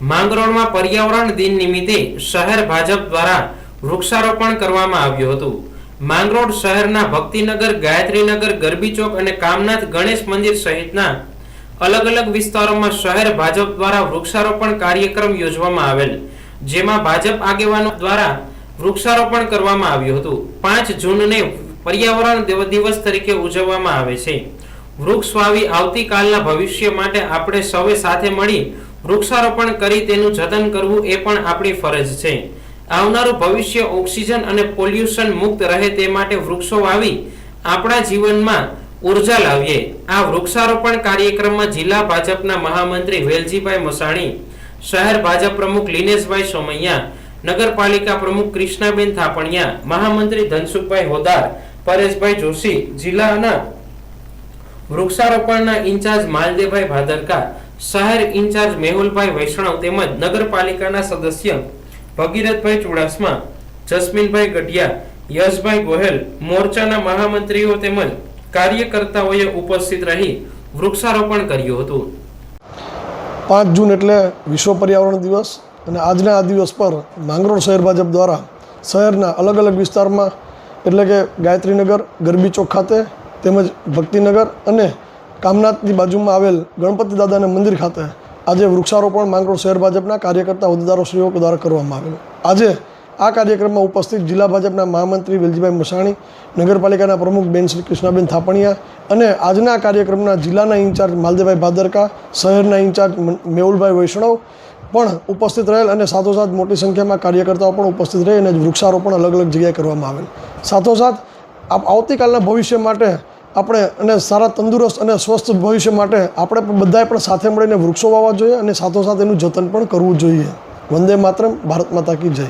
માંગરોળમાં પર્યાવરણ દિન નિમિત્તે શહેર ભાજપ દ્વારા વૃક્ષારોપણ કરવામાં આવ્યું હતું। માંગરોળ શહેરના ભક્તિનગર, ગાયત્રીનગર, ગરબી ચોક અને કામનાથ ગણેશ મંદિર સહિતના અલગ અલગ વિસ્તારોમાં શહેર ભાજપ દ્વારા વૃક્ષારોપણ કાર્યક્રમ યોજવામાં આવેલ, જેમાં ભાજપ આગેવાનો દ્વારા વૃક્ષારોપણ કરવામાં આવ્યું હતું। 5 જૂનને પર્યાવરણ દિવસ તરીકે ઉજવવામાં આવે છે। વૃક્ષ વાવી આવતીકાલના ભવિષ્ય માટે આપણે સૌએ સાથે મળી વૃક્ષારોપણ કરી તેનું જતન કરવું એ પણ આપણી ફરજ છે। આવનારું ભવિષ્ય ઓક્સિજન અને પોલ્યુશન મુક્ત રહે તે માટે વૃક્ષો વાવી આપણા જીવનમાં ઉર્જા લાવીએ। આ વૃક્ષારોપણ કાર્યક્રમમાં જિલ્લા ભાજપના મહામંત્રી વેલજીભાઈ મસાણી, શહેર ભાજપ પ્રમુખ લિનેશભાઈ સોમૈયા, નગરપાલિકા પ્રમુખ કૃષ્ણાબેન થાપણિયા, મહામંત્રી ધનસુખભાઈ હોદાર, પરેશભાઈ જોશી, જિલ્લાના વૃક્ષારોપણના ઇન્ચાર્જ માલદેવભાઈ ભાદરકા, શહેર ઇન્ચાર્જ મેહુલભાઈ વૈષ્ણવ તેમજ નગરપાલિકાના સદસ્ય ભગીરથભાઈ ચુડાસમા, જસ્મીનભાઈ ગઢિયા, યશભાઈ ગોહેલ, મોરચાના મહામંત્રીઓ તેમજ કાર્યકર્તાઓએ ઉપસ્થિત રહી વૃક્ષારોપણ કર્યું હતું। 5 જૂન એટલે વિશ્વ પર્યાવરણ દિવસ અને આજના આ દિવસ પર માંગરોળ શહેર ભાજપ દ્વારા શહેરના અલગ અલગ વિસ્તારમાં એટલે કે ગાયત્રીનગર, ગરબી ચોક ખાતે તેમજ ભક્તિનગર અને કામનાથની બાજુમાં આવેલ ગણપતિ દાદાના મંદિર ખાતે આજે વૃક્ષારોપણ માંગરોળ શહેર ભાજપના કાર્યકર્તા હોદ્દેદારો શ્રીઓ દ્વારા કરવામાં આવેલું। આજે આ કાર્યક્રમમાં ઉપસ્થિત જિલ્લા ભાજપના મહામંત્રી વેલજીભાઈ મસાણી, નગરપાલિકાના પ્રમુખ બેન શ્રી કૃષ્ણાબેન થાપણિયા અને આજના કાર્યક્રમના જિલ્લાના ઇન્ચાર્જ માલદેવભાઈ ભાદરકા, શહેરના ઇન્ચાર્જ મેહુલભાઈ વૈષ્ણવ પણ ઉપસ્થિત રહેલ અને સાથોસાથ મોટી સંખ્યામાં કાર્યકર્તાઓ પણ ઉપસ્થિત રહી અને વૃક્ષારોપણ અલગ અલગ જગ્યાએ કરવામાં આવેલ। સાથોસાથ આવતીકાલના ભવિષ્ય માટે આપણે અને સારા તંદુરસ્ત અને સ્વસ્થ ભવિષ્ય માટે આપણે બધાએ પણ સાથે મળીને વૃક્ષો વાવવા જોઈએ અને સાથોસાથ એનું જતન પણ કરવું જોઈએ। વંદે માતરમ, ભારત માતા કી જય।